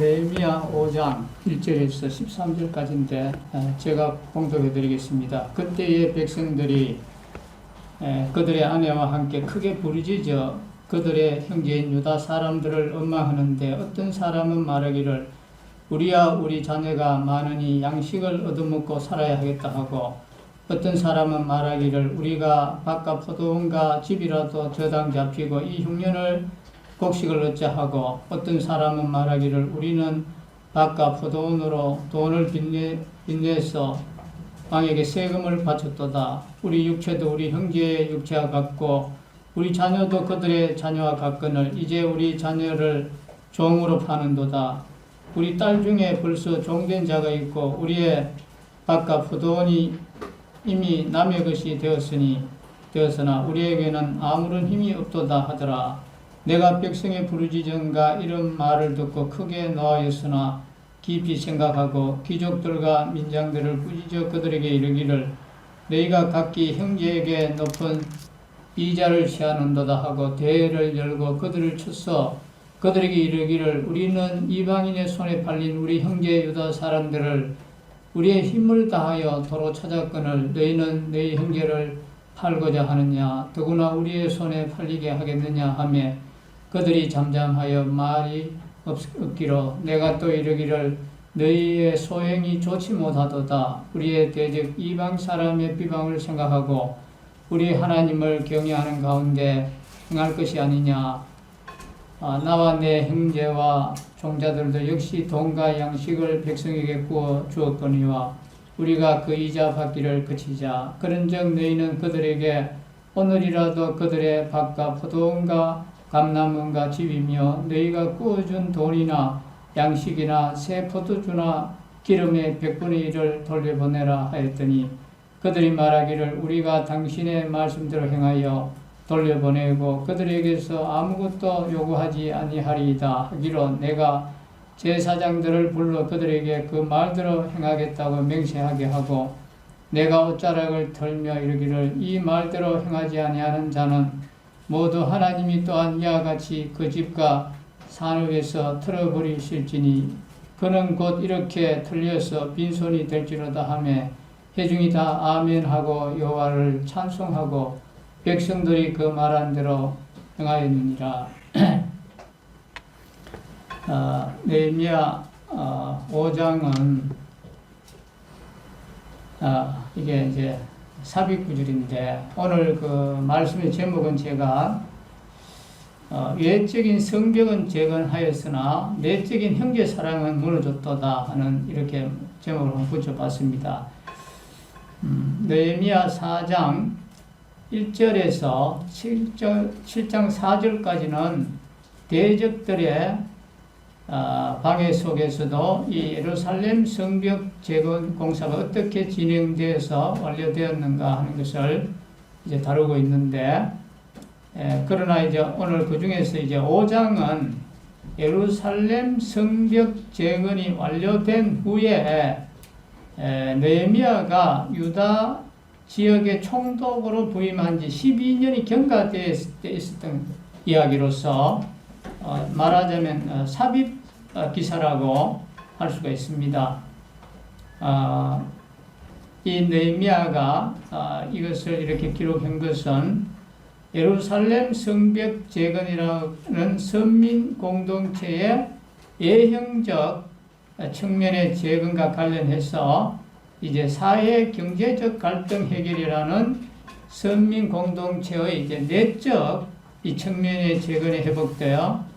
느헤미야 5장 1절에서 13절까지인데 제가 봉독해 드리겠습니다. 그때의 백성들이 그들의 아내와 함께 크게 부르짖어 그들의 형제인 유다 사람들을 원망하는데, 어떤 사람은 말하기를 우리야 우리 자녀가 많으니 양식을 얻어먹고 살아야 하겠다 하고, 어떤 사람은 말하기를 우리가 밭과 포도원과 집이라도 저당 잡히고 이 흉년을 곡식을 얻자 하고, 어떤 사람은 말하기를 우리는 밭과 포도원으로 돈을 빚내서 왕에게 세금을 바쳤도다. 우리 육체도 우리 형제의 육체와 같고 우리 자녀도 그들의 자녀와 같거늘 이제 우리 자녀를 종으로 파는도다. 우리 딸 중에 벌써 종된 자가 있고 우리의 밭과 포도원이 이미 남의 것이 되었으나 우리에게는 아무런 힘이 없도다 하더라. 내가 백성의 부르짖음과 이런 말을 듣고 크게 노하였으나 깊이 생각하고 귀족들과 민장들을 꾸짖어 그들에게 이르기를 너희가 각기 형제에게 높은 이자를 취하는도다 하고 대회를 열고 그들을 쳤어 그들에게 이르기를 우리는 이방인의 손에 팔린 우리 형제 유다 사람들을 우리의 힘을 다하여 도로 찾았거늘 너희는 너희 형제를 팔고자 하느냐, 더구나 우리의 손에 팔리게 하겠느냐 하며 그들이 잠잠하여 말이 없기로 내가 또 이르기를 너희의 소행이 좋지 못하도다. 우리의 대적 이방 사람의 비방을 생각하고 우리 하나님을 경외하는 가운데 행할 것이 아니냐. 나와 내 형제와 종자들도 역시 돈과 양식을 백성에게 구워 주었거니와 우리가 그 이자 받기를 그치자. 그런즉 너희는 그들에게 오늘이라도 그들의 밭과 포도원과 감람원과 집이며 너희가 구워준 돈이나 양식이나 새 포도주나 기름의 100분의 1을 돌려보내라 하였더니 그들이 말하기를 우리가 당신의 말씀대로 행하여 돌려보내고 그들에게서 아무것도 요구하지 아니하리이다 하기로 내가 제사장들을 불러 그들에게 그 말대로 행하겠다고 맹세하게 하고 내가 옷자락을 털며 이르기를 이 말대로 행하지 아니하는 자는 모두 하나님이 또한 이와 같이 그 집과 산업에서 틀어버리실지니 그는 곧 이렇게 틀려서 빈손이 될지로다 하며 회중이 다 아멘하고 여호와를 찬송하고 백성들이 그 말한 대로 행하였느니라. 느헤미야 5장은 이게 이제 삽입구절인데 오늘 그 말씀의 제목은 제가 외적인 성벽은 재건하였으나 내적인 형제 사랑은 무너졌도다 하는 이렇게 제목을 한번 붙여봤습니다. 느헤미야 4장 1절에서 7장 4절까지는 대적들의 방해 속에서도 이 예루살렘 성벽 재건 공사가 어떻게 진행되어서 완료되었는가 하는 것을 이제 다루고 있는데, 그러나 이제 오늘 그 중에서 이제 5장은 예루살렘 성벽 재건이 완료된 후에 느헤미야가 유다 지역의 총독으로 부임한 지 12년이 경과되어 있었던 이야기로서 말하자면 삽입 기사라고 할 수가 있습니다. 이 느헤미야가 이것을 이렇게 기록한 것은 예루살렘 성벽 재건이라는 선민 공동체의 예형적 측면의 재건과 관련해서 이제 사회 경제적 갈등 해결이라는 선민 공동체의 이제 내적 이 측면의 재건에 회복되어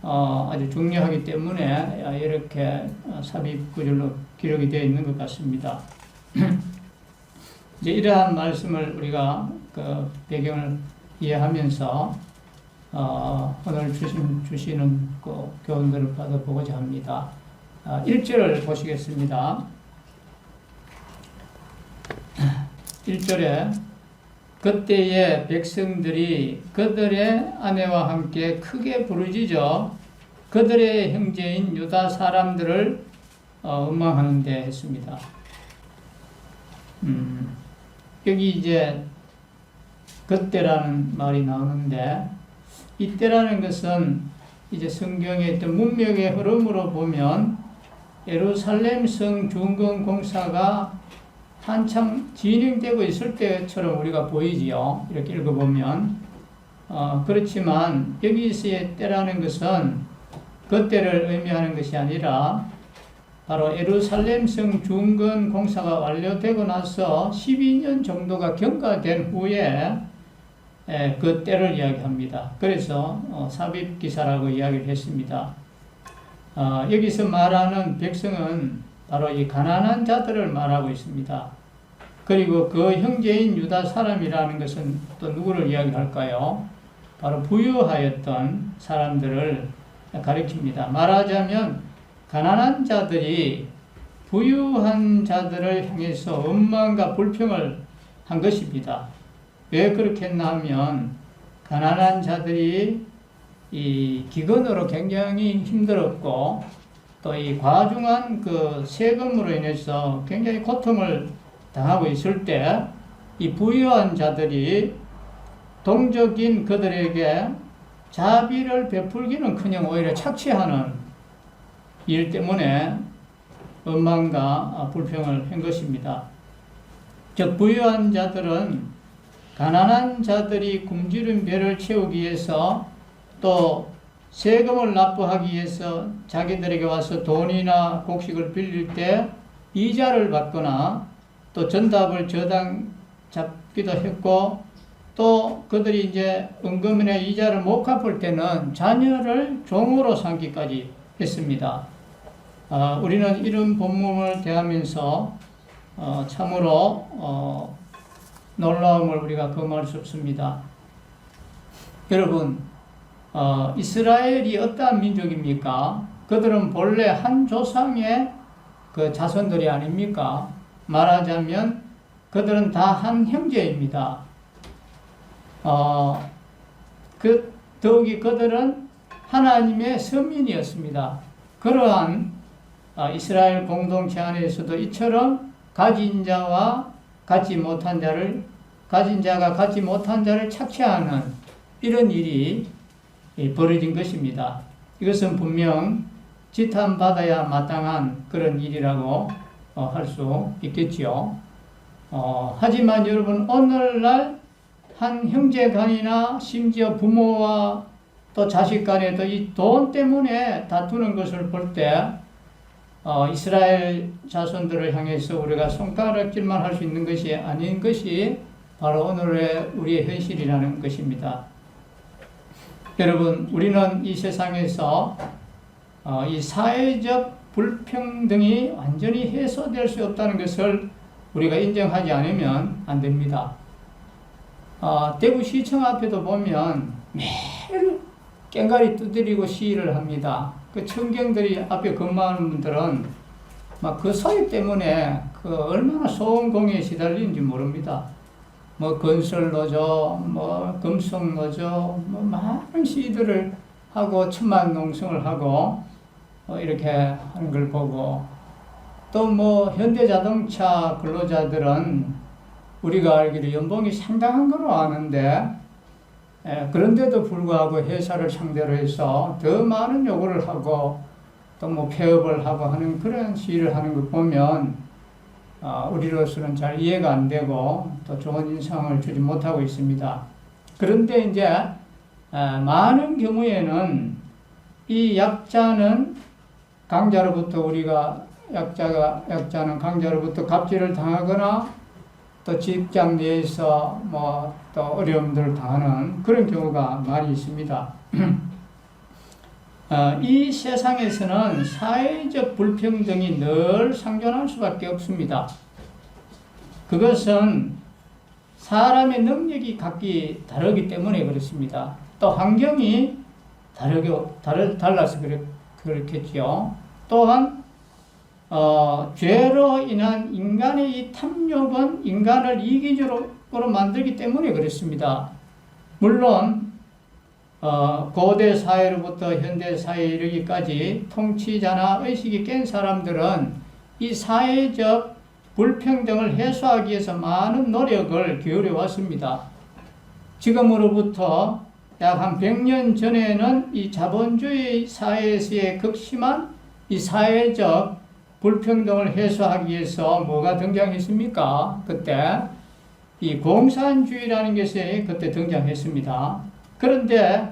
아주 중요하기 때문에 이렇게 삽입 구절로 기록이 되어 있는 것 같습니다. 이제 이러한 말씀을 우리가 그 배경을 이해하면서 오늘 주시는 그 교훈들을 받아보고자 합니다. 1절을 보시겠습니다. 1절에 그때의 백성들이 그들의 아내와 함께 크게 부르짖어 그들의 형제인 유다 사람들을 원망하는데 했습니다. 여기 이제 그때라는 말이 나오는데 이때라는 것은 이제 성경의 어떤 문명의 흐름으로 보면 예루살렘 성 중건 공사가 한참 진행되고 있을 때처럼 우리가 보이지요. 이렇게 읽어보면. 그렇지만 여기서의 때라는 것은 그때를 의미하는 것이 아니라 바로 예루살렘 성 중건 공사가 완료되고 나서 12년 정도가 경과된 후에 그 때를 이야기합니다. 그래서 삽입기사라고 이야기를 했습니다. 여기서 말하는 백성은 바로 이 가난한 자들을 말하고 있습니다. 그리고 그 형제인 유다 사람이라는 것은 또 누구를 이야기할까요? 바로 부유하였던 사람들을 가리킵니다. 말하자면 가난한 자들이 부유한 자들을 향해서 원망과 불평을 한 것입니다. 왜 그렇게 했나 하면 가난한 자들이 이 기근으로 굉장히 힘들었고 또 이 과중한 그 세금으로 인해서 굉장히 고통을 당하고 있을 때 이 부유한 자들이 동적인 그들에게 자비를 베풀기는커녕 오히려 착취하는 일 때문에 원망과 불평을 한 것입니다. 즉 부유한 자들은 가난한 자들이 굶주린 배를 채우기 위해서 또 세금을 납부하기 위해서 자기들에게 와서 돈이나 곡식을 빌릴 때 이자를 받거나 또 전답을 저당 잡기도 했고 또 그들이 이제 은금이나 이자를 못 갚을 때는 자녀를 종으로 삼기까지 했습니다. 우리는 이런 본문을 대하면서 참으로 놀라움을 우리가 금할 수 없습니다. 여러분, 이스라엘이 어떠한 민족입니까? 그들은 본래 한 조상의 그 자손들이 아닙니까? 말하자면 그들은 다 한 형제입니다. 더욱이 그들은 하나님의 서민이었습니다. 그러한 이스라엘 공동체 안에서도 이처럼 가진 자와 갖지 못한 자를, 가진 자가 갖지 못한 자를 착취하는 이런 일이 벌어진 것입니다. 이것은 분명 지탄받아야 마땅한 그런 일이라고 할 수 있겠지요. 하지만 여러분, 오늘날 한 형제 간이나 심지어 부모와 또 자식 간에도 이 돈 때문에 다투는 것을 볼 때 이스라엘 자손들을 향해서 우리가 손가락질만 할 수 있는 것이 아닌 것이 바로 오늘의 우리의 현실이라는 것입니다. 여러분, 우리는 이 세상에서 이 사회적 불평등이 완전히 해소될 수 없다는 것을 우리가 인정하지 않으면 안 됩니다. 대구시청 앞에도 보면 매일 꽹과리 두드리고 시위를 합니다. 그 청경들이 앞에 근무하는 분들은 막 그 소리 때문에 그 얼마나 소음공해에 시달리는지 모릅니다. 뭐 건설노조, 뭐 금속노조, 뭐 많은 시위들을 하고 천만 농성을 하고 이렇게 하는 걸 보고 또 뭐 현대자동차 근로자들은 우리가 알기로 연봉이 상당한 걸로 아는데 그런데도 불구하고 회사를 상대로 해서 더 많은 요구를 하고 또 뭐 폐업을 하고 하는 그런 시위를 하는 걸 보면 우리로서는 잘 이해가 안 되고 또 좋은 인상을 주지 못하고 있습니다. 그런데 이제 많은 경우에는 이 약자는 강자로부터 우리가 약자는 강자로부터 갑질을 당하거나 또 직장 내에서 뭐 또 어려움들을 당하는 그런 경우가 많이 있습니다. 이 세상에서는 사회적 불평등이 늘 상존할 수밖에 없습니다. 그것은 사람의 능력이 각기 다르기 때문에 그렇습니다. 또 환경이 달라서 그렇겠죠. 또한 죄로 인한 인간의 이 탐욕은 인간을 이기적으로 만들기 때문에 그렇습니다. 물론 고대 사회로부터 현대 사회에 이르기까지 통치자나 의식이 깬 사람들은 이 사회적 불평등을 해소하기 위해서 많은 노력을 기울여 왔습니다. 지금으로부터 약 한 100년 전에는 이 자본주의 사회에서의 극심한 이 사회적 불평등을 해소하기 위해서 뭐가 등장했습니까? 그때 이 공산주의라는 것이 그때 등장했습니다. 그런데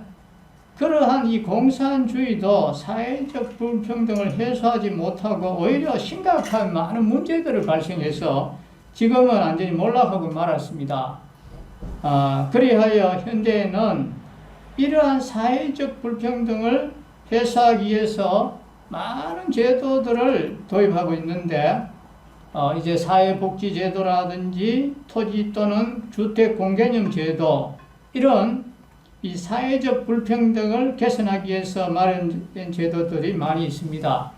그러한 이 공산주의도 사회적 불평등을 해소하지 못하고 오히려 심각한 많은 문제들을 발생해서 지금은 완전히 몰락하고 말았습니다. 그리하여 현대에는 이러한 사회적 불평등을 해소하기 위해서 많은 제도들을 도입하고 있는데 이제 사회복지제도라든지 토지 또는 주택 공개념 제도 이런 이 사회적 불평등을 개선하기 위해서 마련된 제도들이 많이 있습니다.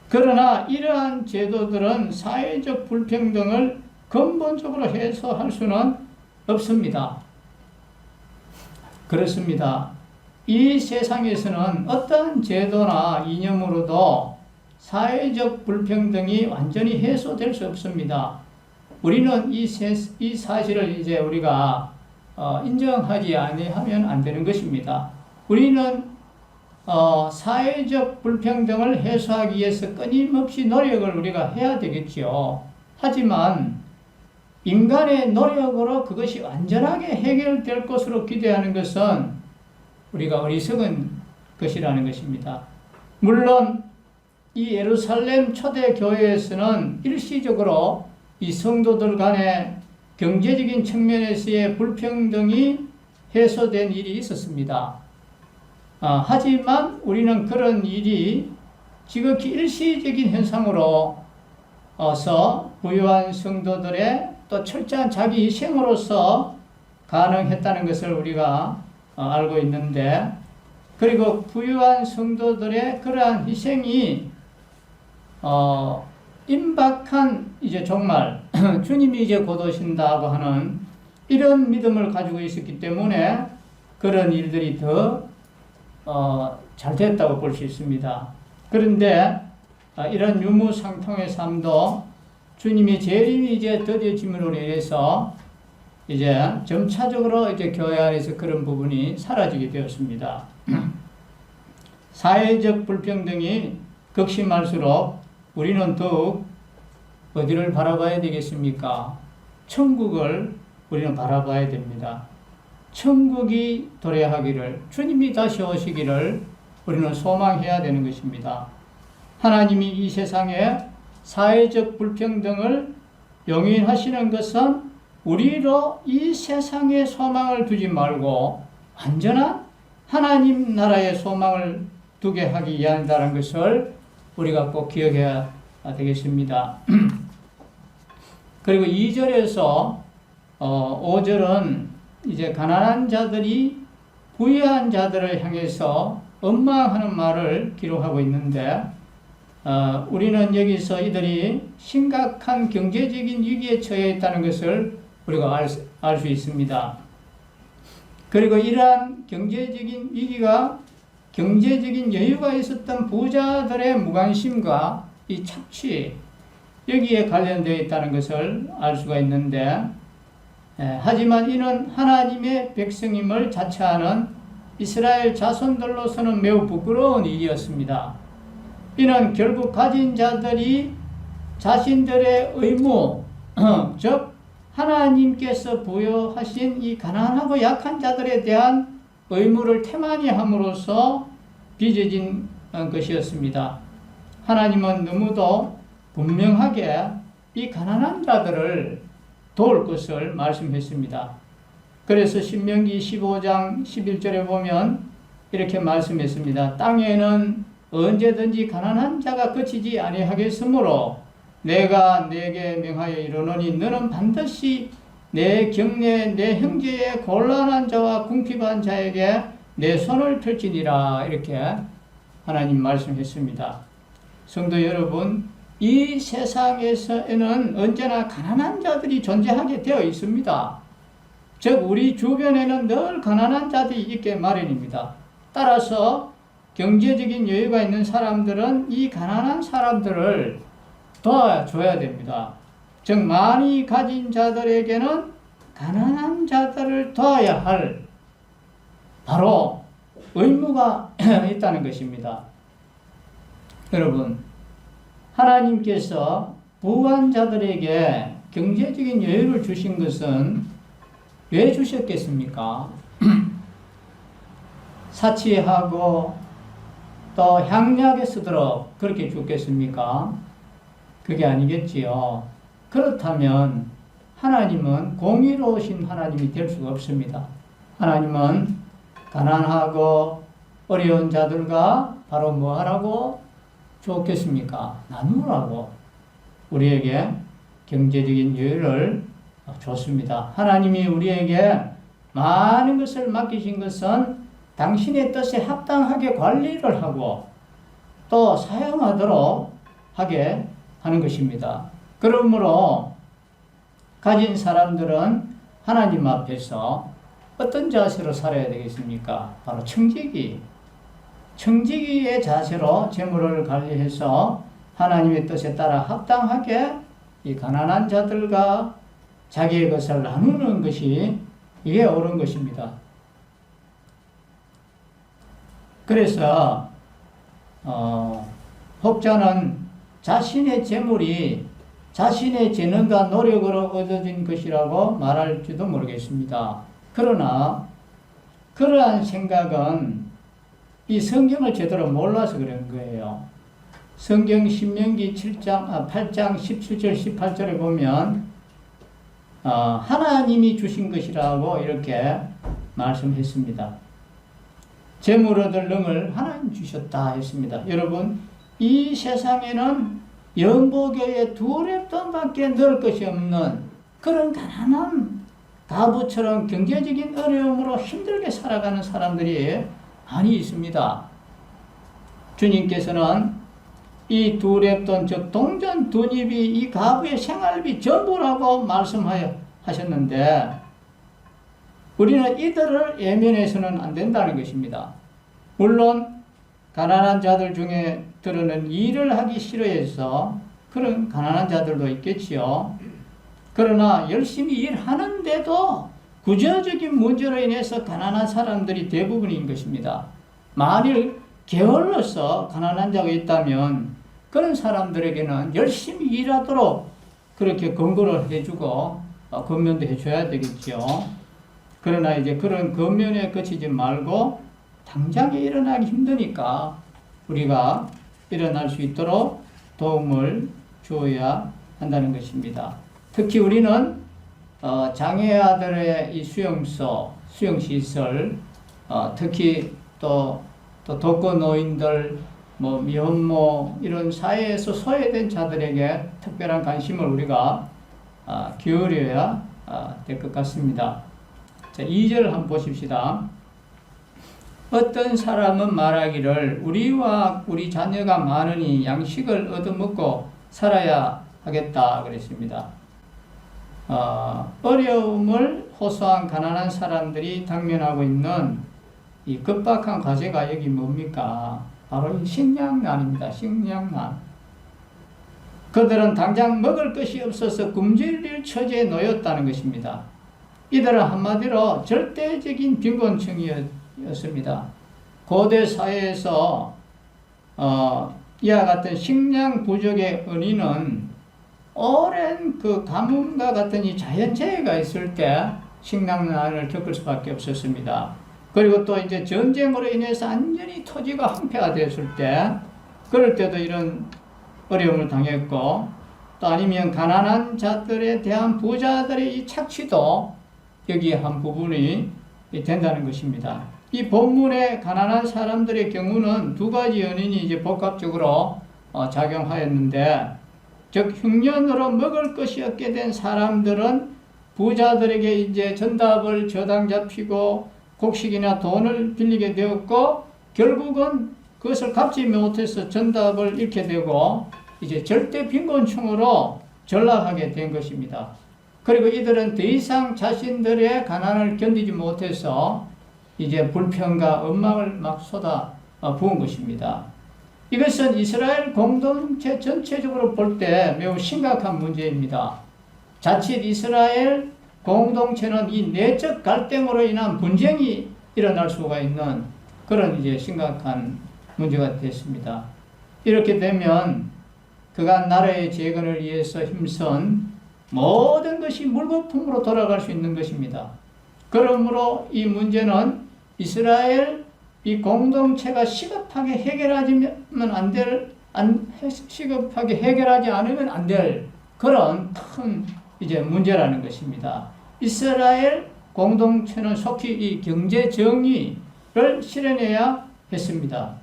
그러나 이러한 제도들은 사회적 불평등을 근본적으로 해소할 수는 없습니다. 그렇습니다. 이 세상에서는 어떠한 제도나 이념으로도 사회적 불평등이 완전히 해소될 수 없습니다. 우리는 이 사실을 이제 우리가 인정하지 아니하면 안 되는 것입니다. 우리는 사회적 불평등을 해소하기 위해서 끊임없이 노력을 우리가 해야 되겠지요. 하지만 인간의 노력으로 그것이 완전하게 해결될 것으로 기대하는 것은 우리가 어리석은 것이라는 것입니다. 물론 이 예루살렘 초대교회에서는 일시적으로 이 성도들 간의 경제적인 측면에서의 불평등이 해소된 일이 있었습니다. 하지만 우리는 그런 일이 지극히 일시적인 현상으로서 부유한 성도들의 또 철저한 자기 희생으로서 가능했다는 것을 우리가 알고 있는데, 그리고 부유한 성도들의 그러한 희생이 임박한 이제 정말 주님이 이제 곧 오신다고 하는 이런 믿음을 가지고 있었기 때문에 그런 일들이 더 잘 됐다고 볼 수 있습니다. 그런데 이런 유무상통의 삶도 주님이 재림이 이제 더뎌짐으로 인해서 이제 점차적으로 이제 교회 안에서 그런 부분이 사라지게 되었습니다. 사회적 불평등이 극심할수록 우리는 더욱 어디를 바라봐야 되겠습니까? 천국을 우리는 바라봐야 됩니다. 천국이 도래하기를, 주님이 다시 오시기를 우리는 소망해야 되는 것입니다. 하나님이 이 세상에 사회적 불평등을 용인하시는 것은 우리로 이 세상에 소망을 두지 말고 완전한 하나님 나라의 소망을 두게 하기 위함이라는 것을 우리가 꼭 기억해야 되겠습니다. 그리고 2절에서 5절은 이제 가난한 자들이 부유한 자들을 향해서 원망하는 말을 기록하고 있는데, 우리는 여기서 이들이 심각한 경제적인 위기에 처해 있다는 것을 우리가 알 수 있습니다. 그리고 이러한 경제적인 위기가 경제적인 여유가 있었던 부자들의 무관심과 이 착취, 여기에 관련되어 있다는 것을 알 수가 있는데, 하지만 이는 하나님의 백성임을 자처하는 이스라엘 자손들로서는 매우 부끄러운 일이었습니다. 이는 결국 가진 자들이 자신들의 의무, 즉 하나님께서 부여하신 이 가난하고 약한 자들에 대한 의무를 태만히 함으로써 빚어진 것이었습니다. 하나님은 너무도 분명하게 이 가난한 자들을 도울 것을 말씀했습니다. 그래서 신명기 15장 11절에 보면 이렇게 말씀했습니다. 땅에는 언제든지 가난한 자가 그치지 아니하겠으므로 내가 네게 명하여 이르노니 너는 반드시 내 경내 내 형제의 곤란한 자와 궁핍한 자에게 내 손을 펼치니라, 이렇게 하나님 말씀했습니다. 성도 여러분, 이 세상에서는 언제나 가난한 자들이 존재하게 되어 있습니다. 즉 우리 주변에는 늘 가난한 자들이 있게 마련입니다. 따라서 경제적인 여유가 있는 사람들은 이 가난한 사람들을 도와줘야 됩니다. 즉 많이 가진 자들에게는 가난한 자들을 도와야 할 바로 의무가 있다는 것입니다. 여러분, 하나님께서 부한 자들에게 경제적인 여유를 주신 것은 왜 주셨겠습니까? 사치하고 또 향락에 쓰도록 그렇게 주겠습니까? 그게 아니겠지요. 그렇다면 하나님은 공의로우신 하나님이 될 수가 없습니다. 하나님은 가난하고 어려운 자들과 바로 뭐 하라고 줬겠습니까? 나누라고 우리에게 경제적인 여유를 줬습니다. 하나님이 우리에게 많은 것을 맡기신 것은 당신의 뜻에 합당하게 관리를 하고 또 사용하도록 하게 하는 것입니다. 그러므로 가진 사람들은 하나님 앞에서 어떤 자세로 살아야 되겠습니까? 바로 청지기의 자세로 재물을 관리해서 하나님의 뜻에 따라 합당하게 이 가난한 자들과 자기의 것을 나누는 것이 이게 옳은 것입니다. 그래서 혹자는 자신의 재물이 자신의 재능과 노력으로 얻어진 것이라고 말할지도 모르겠습니다. 그러나 그러한 생각은 이 성경을 제대로 몰라서 그런 거예요. 성경 신명기 8장 17절 18절에 보면 하나님이 주신 것이라고 이렇게 말씀했습니다. 재물 얻을 능을 하나님 주셨다 했습니다. 여러분, 이 세상에는 연보교의 두 랩돈밖에 넣을 것이 없는 그런 가난한 가부처럼 경제적인 어려움으로 힘들게 살아가는 사람들이 많이 있습니다. 주님께서는 이 두 랩돈, 즉 동전 두 닙이 이 가부의 생활비 전부라고 말씀하셨는데 우리는 이들을 예면해서는 안 된다는 것입니다. 물론 가난한 자들 중에 들어는 일을 하기 싫어해서 그런 가난한 자들도 있겠지요. 그러나 열심히 일하는데도 구조적인 문제로 인해서 가난한 사람들이 대부분인 것입니다. 만일 게을러서 가난한 자가 있다면 그런 사람들에게는 열심히 일하도록 그렇게 권고를 해주고 권면도 해줘야 되겠죠. 그러나 이제 그런 권면에 그치지 말고 당장에 일어나기 힘드니까 우리가 일어날 수 있도록 도움을 주어야 한다는 것입니다. 특히 우리는 장애아들의 이 수용소, 수용시설, 특히 또 독거노인들, 미혼모 이런 사회에서 소외된 자들에게 특별한 관심을 우리가 기울여야 될 것 같습니다. 자, 2절 한번 보십시다. 어떤 사람은 말하기를 우리와 우리 자녀가 많으니 양식을 얻어먹고 살아야 하겠다 그랬습니다. 어려움을 호소한 가난한 사람들이 당면하고 있는 이 급박한 과제가 여기 뭡니까? 바로 식량난입니다. 식량난. 그들은 당장 먹을 것이 없어서 굶주릴 처지에 놓였다는 것입니다. 이들은 한마디로 절대적인 빈곤층이었습니다. 고대 사회에서 이와 같은 식량 부족의 원인은 오랜 그 가뭄과 같은 이 자연재해가 있을 때 식량난을 겪을 수밖에 없었습니다. 그리고 또 이제 전쟁으로 인해서 완전히 토지가 황폐가 되었을 때, 그럴 때도 이런 어려움을 당했고, 또 아니면 가난한 자들에 대한 부자들의 이 착취도 여기에 한 부분이 된다는 것입니다. 이 본문의 가난한 사람들의 경우는 두 가지 원인이 이제 복합적으로 작용하였는데, 즉 흉년으로 먹을 것이 없게 된 사람들은 부자들에게 이제 전답을 저당 잡히고 곡식이나 돈을 빌리게 되었고, 결국은 그것을 갚지 못해서 전답을 잃게 되고 이제 절대 빈곤층으로 전락하게 된 것입니다. 그리고 이들은 더 이상 자신들의 가난을 견디지 못해서 이제 불평과 원망을 막 쏟아 부은 것입니다. 이것은 이스라엘 공동체 전체적으로 볼 때 매우 심각한 문제입니다. 자칫 이스라엘 공동체는 이 내적 갈등으로 인한 분쟁이 일어날 수가 있는 그런 이제 심각한 문제가 됐습니다. 이렇게 되면 그간 나라의 재건을 위해서 힘쓴 모든 것이 물거품으로 돌아갈 수 있는 것입니다. 그러므로 이 문제는 이스라엘 이 공동체가 시급하게 시급하게 해결하지 않으면 안 될 그런 큰 이제 문제라는 것입니다. 이스라엘 공동체는 속히 이 경제 정의를 실현해야 했습니다.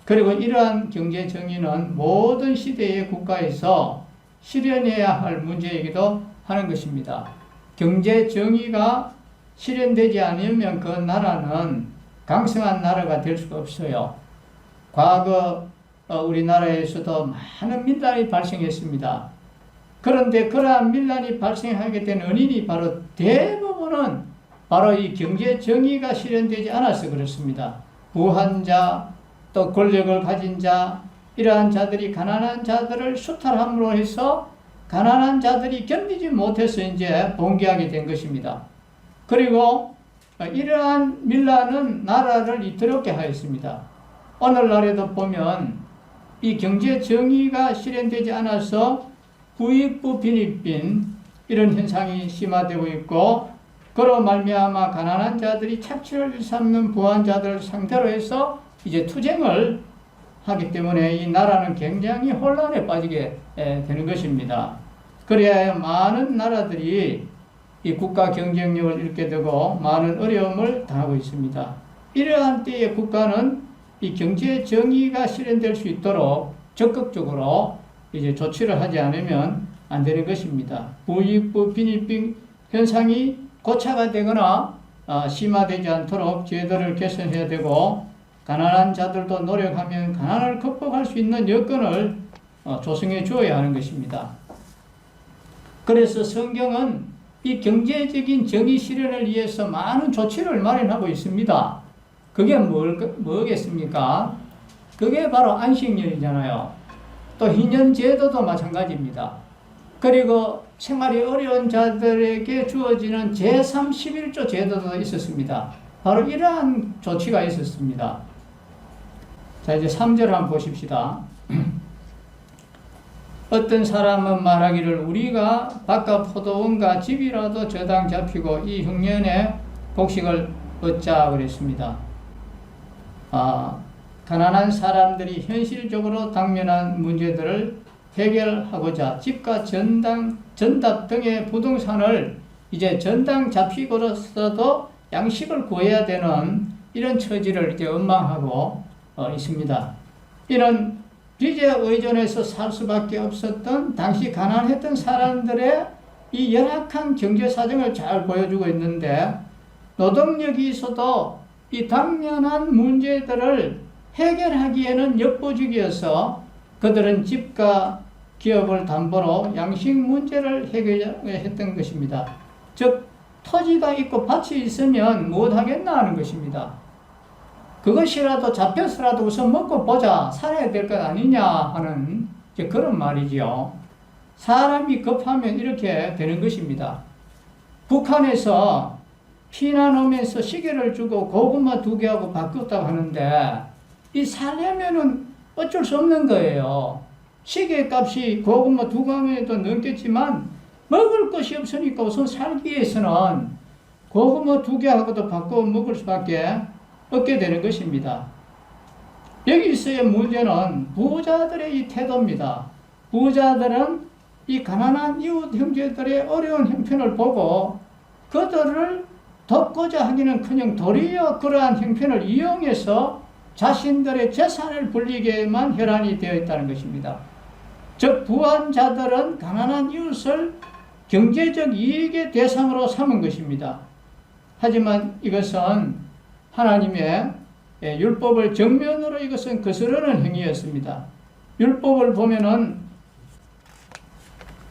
그리고 이러한 경제 정의는 모든 시대의 국가에서 실현해야 할 문제이기도 하는 것입니다. 경제 정의가 실현되지 않으면 그 나라는 강성한 나라가 될 수가 없어요. 과거 우리나라에서도 많은 민란이 발생했습니다. 그런데 그러한 민란이 발생하게 된 원인이 바로 대부분은 바로 이 경제 정의가 실현되지 않아서 그렇습니다. 부한 자, 또 권력을 가진 자, 이러한 자들이 가난한 자들을 수탈함으로 해서 가난한 자들이 견디지 못해서 이제 봉기하게 된 것입니다. 그리고 이러한 민란은 나라를 이토록 하였습니다. 오늘날에도 보면 이 경제 정의가 실현되지 않아서 부익부 빈익빈 이런 현상이 심화되고 있고, 그로 말미암아 가난한 자들이 착취를 일삼는 부한 자들을 상대로 해서 이제 투쟁을 하기 때문에 이 나라는 굉장히 혼란에 빠지게 되는 것입니다. 그래야 많은 나라들이 이 국가 경쟁력을 잃게 되고 많은 어려움을 당하고 있습니다. 이러한 때에 국가는 이 경제 정의가 실현될 수 있도록 적극적으로 이제 조치를 하지 않으면 안 되는 것입니다. 부익부 빈익빈 현상이 고착화 되거나 심화되지 않도록 제도를 개선해야 되고, 가난한 자들도 노력하면 가난을 극복할 수 있는 여건을 조성해 주어야 하는 것입니다. 그래서 성경은 이 경제적인 정의 실현을 위해서 많은 조치를 마련하고 있습니다. 그게 뭐겠습니까? 그게 바로 안식년이잖아요. 또 희년 제도도 마찬가지입니다. 그리고 생활이 어려운 자들에게 주어지는 제3-11조 제도도 있었습니다. 바로 이러한 조치가 있었습니다. 자, 이제 3절 한번 보십시다. 어떤 사람은 말하기를 우리가 바깥 포도원과 집이라도 저당 잡히고 이 흉년에 곡식을 얻자 그랬습니다. 가난한 사람들이 현실적으로 당면한 문제들을 해결하고자 집과 전답 등의 부동산을 이제 전당 잡히고로서도 양식을 구해야 되는 이런 처지를 이제 원망하고 있습니다. 이는 빚에 의존해서 살 수밖에 없었던 당시 가난했던 사람들의 이 열악한 경제 사정을 잘 보여주고 있는데, 노동력이 있어도 이 당면한 문제들을 해결하기에는 역부족이어서 그들은 집과 기업을 담보로 양식 문제를 해결했던 것입니다. 즉 토지가 있고 밭이 있으면 무엇하겠나 하는 것입니다. 그것이라도 잡혀서라도 우선 먹고 보자, 살아야 될 것 아니냐 하는 그런 말이지요. 사람이 급하면 이렇게 되는 것입니다. 북한에서 피난 오면서 시계를 주고 고구마 2개하고 바꿨다고 하는데, 이 살려면은 어쩔 수 없는 거예요. 시계 값이 고구마 2g에도 넘겠지만 먹을 것이 없으니까 우선 살기 위해서는 고구마 2개하고도 바꿔 먹을 수밖에 얻게 되는 것입니다. 여기서의 문제는 부자들의 이 태도입니다. 부자들은 이 가난한 이웃 형제들의 어려운 형편을 보고 그들을 돕고자 하기는커녕 도리어 그러한 형편을 이용해서 자신들의 재산을 불리게만 혈안이 되어 있다는 것입니다. 즉 부한 자들은 가난한 이웃을 경제적 이익의 대상으로 삼은 것입니다. 하지만 이것은 하나님의 율법을 정면으로 이것은 거스르는 행위였습니다. 율법을 보면은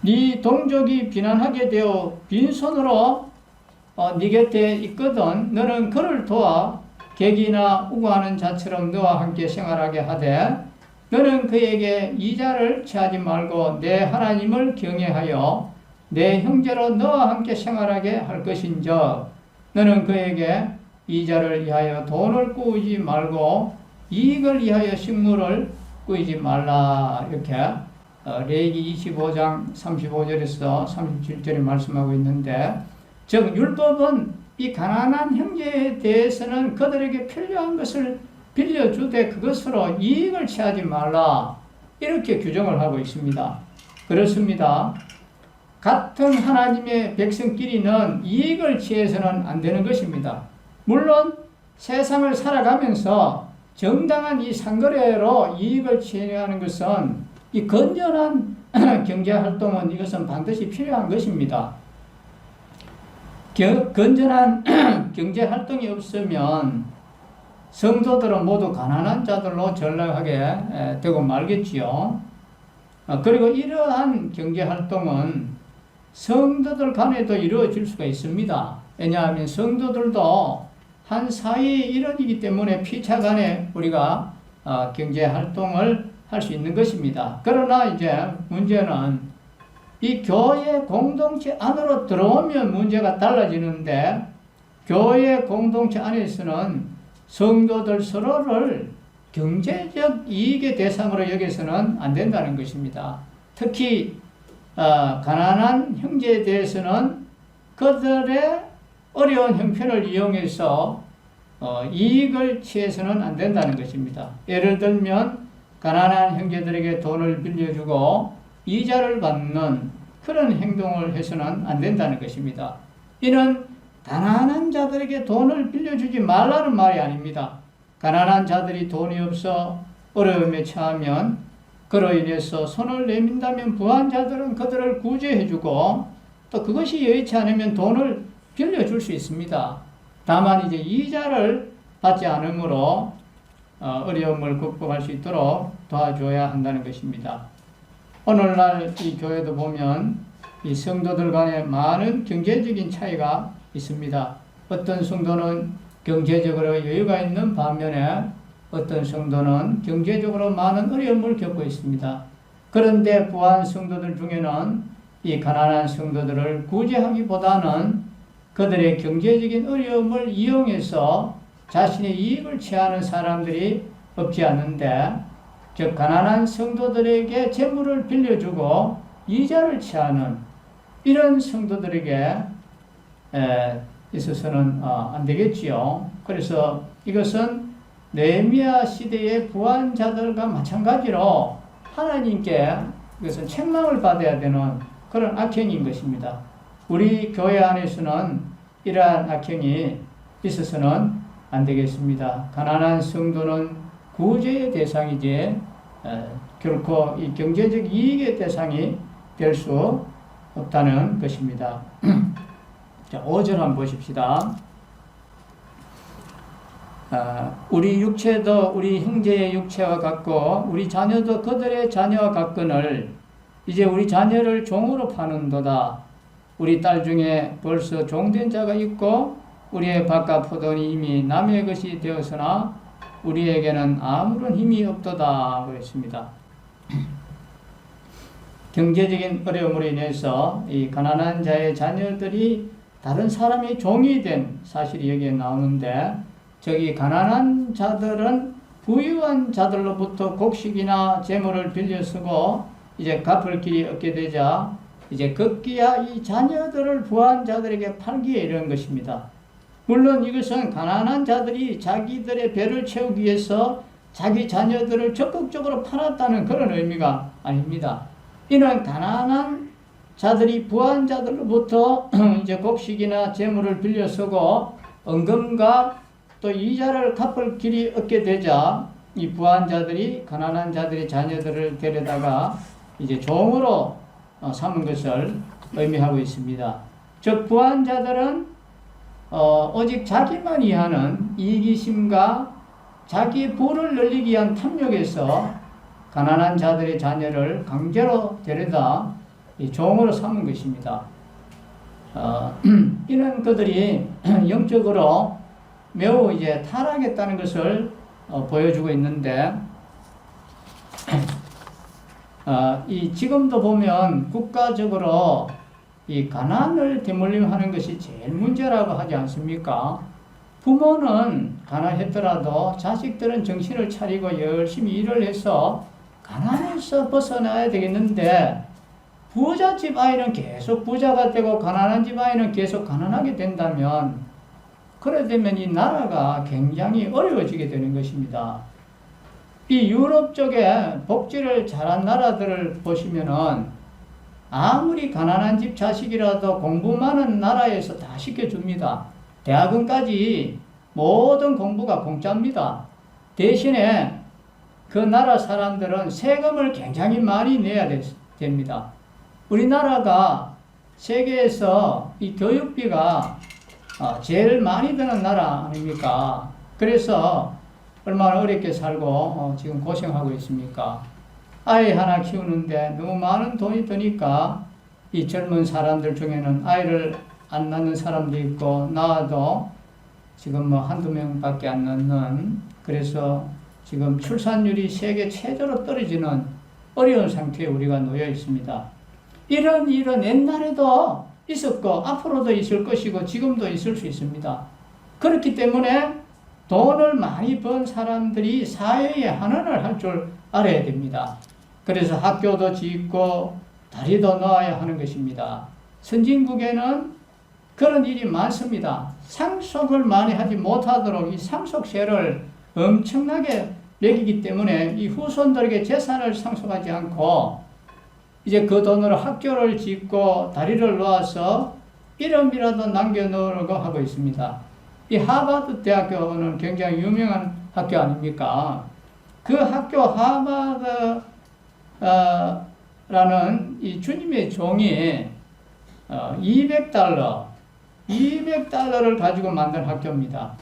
네 동족이 비난하게 되어 빈손으로 네 곁에 있거든 너는 그를 도와 객이나 우고하는 자처럼 너와 함께 생활하게 하되 너는 그에게 이자를 취하지 말고 내 하나님을 경외하여 내 형제로 너와 함께 생활하게 할 것인즉 너는 그에게 이자를 위하여 돈을 꾸이지 말고 이익을 위하여 식물을 꾸이지 말라. 이렇게 레위기 25장 35절에서 37절에 말씀하고 있는데, 즉 율법은 이 가난한 형제에 대해서는 그들에게 필요한 것을 빌려주되 그것으로 이익을 취하지 말라, 이렇게 규정을 하고 있습니다. 그렇습니다. 같은 하나님의 백성끼리는 이익을 취해서는 안 되는 것입니다. 물론 세상을 살아가면서 정당한 이 상거래로 이익을 취하는 것은, 이 건전한 경제활동은 이것은 반드시 필요한 것입니다. 건전한 경제활동이 없으면 성도들은 모두 가난한 자들로 전락하게 되고 말겠지요. 그리고 이러한 경제활동은 성도들 간에도 이루어질 수가 있습니다. 왜냐하면 성도들도 한 사회의 일원이기 때문에 피차 간에 우리가 경제활동을 할 수 있는 것입니다. 그러나 이제 문제는 이 교회 공동체 안으로 들어오면 문제가 달라지는데, 교회 공동체 안에서는 성도들 서로를 경제적 이익의 대상으로 여겨서는 안 된다는 것입니다. 특히 가난한 형제에 대해서는 그들의 어려운 형편을 이용해서 이익을 취해서는 안 된다는 것입니다. 예를 들면 가난한 형제들에게 돈을 빌려주고 이자를 받는 그런 행동을 해서는 안 된다는 것입니다. 이는 가난한 자들에게 돈을 빌려주지 말라는 말이 아닙니다. 가난한 자들이 돈이 없어 어려움에 처하면 그로 인해서 손을 내민다면 부한 자들은 그들을 구제해주고, 또 그것이 여의치 않으면 돈을 빌려줄 수 있습니다. 다만 이제 이자를 받지 않으므로 어려움을 극복할 수 있도록 도와줘야 한다는 것입니다. 오늘날 이 교회도 보면 이 성도들 간에 많은 경제적인 차이가 있습니다. 어떤 성도는 경제적으로 여유가 있는 반면에 어떤 성도는 경제적으로 많은 어려움을 겪고 있습니다. 그런데 부한 성도들 중에는 이 가난한 성도들을 구제하기보다는 그들의 경제적인 어려움을 이용해서 자신의 이익을 취하는 사람들이 없지 않은데, 즉 가난한 성도들에게 재물을 빌려주고 이자를 취하는 이런 성도들에게 있어서는 안 되겠지요. 그래서 이것은 느헤미야 시대의 부한 자들과 마찬가지로 하나님께 이것은 책망을 받아야 되는 그런 악행인 것입니다. 우리 교회 안에서는 이러한 악행이 있어서는 안 되겠습니다. 가난한 성도는 구제의 대상이지 결코 이 경제적 이익의 대상이 될 수 없다는 것입니다. 자, 5절 한번 보십시다. 우리 육체도 우리 형제의 육체와 같고 우리 자녀도 그들의 자녀와 같거늘 이제 우리 자녀를 종으로 파는도다. 우리 딸 중에 벌써 종된 자가 있고 우리의 밭과 포도는 이미 남의 것이 되었으나 우리에게는 아무런 힘이 없도다 그랬습니다. 경제적인 어려움으로 인해서 이 가난한 자의 자녀들이 다른 사람의 종이 된 사실이 여기에 나오는데, 저기 가난한 자들은 부유한 자들로부터 곡식이나 재물을 빌려 쓰고 이제 갚을 길이 없게 되자 이제 급기야 이 자녀들을 부한 자들에게 팔기에 이른 것입니다. 물론 이것은 가난한 자들이 자기들의 배를 채우기 위해서 자기 자녀들을 적극적으로 팔았다는 그런 의미가 아닙니다. 이는 가난한 자들이 부한 자들로부터 이제 곡식이나 재물을 빌려 쓰고 은금과 또 이자를 갚을 길이 없게 되자 이 부한 자들이 가난한 자들의 자녀들을 데려다가 이제 종으로 삼은 것을 의미하고 있습니다. 즉 부한 자들은 오직 자기만 이해하는 이기심과 자기 부를 늘리기 위한 탐욕에서 가난한 자들의 자녀를 강제로 데려다 종으로 삼은 것입니다. 이는 그들이 영적으로 매우 이제 타락했다는 것을 보여주고 있는데, 이 지금도 보면 국가적으로 이 가난을 대물림하는 것이 제일 문제라고 하지 않습니까? 부모는 가난했더라도 자식들은 정신을 차리고 열심히 일을 해서 가난에서 벗어나야 되겠는데, 부잣집 아이는 계속 부자가 되고 가난한 집 아이는 계속 가난하게 된다면, 그래 되면 이 나라가 굉장히 어려워지게 되는 것입니다. 이 유럽 쪽에 복지를 잘한 나라들을 보시면은 아무리 가난한 집 자식이라도 공부 많은 나라에서 다 시켜줍니다. 대학원까지 모든 공부가 공짜입니다. 대신에 그 나라 사람들은 세금을 굉장히 많이 내야 됩니다. 우리나라가 세계에서 이 교육비가 제일 많이 드는 나라 아닙니까? 그래서 얼마나 어렵게 살고 지금 고생하고 있습니까? 아이 하나 키우는데 너무 많은 돈이 드니까 이 젊은 사람들 중에는 아이를 안 낳는 사람도 있고, 낳아도 지금 한두 명밖에 안 낳는, 그래서 지금 출산율이 세계 최저로 떨어지는 어려운 상태에 우리가 놓여 있습니다. 이런 일은 옛날에도 있었고 앞으로도 있을 것이고 지금도 있을 수 있습니다. 그렇기 때문에 돈을 많이 번 사람들이 사회에 환원을 할 줄 알아야 됩니다. 그래서 학교도 짓고 다리도 놓아야 하는 것입니다. 선진국에는 그런 일이 많습니다. 상속을 많이 하지 못하도록 이 상속세를 엄청나게 매기기 때문에 이 후손들에게 재산을 상속하지 않고 이제 그 돈으로 학교를 짓고 다리를 놓아서 이름이라도 남겨놓으려고 하고 있습니다. 이 하버드 대학교는 굉장히 유명한 학교 아닙니까? 그 학교 하버드라는 이 주님의 종이 $200를 가지고 만든 학교입니다.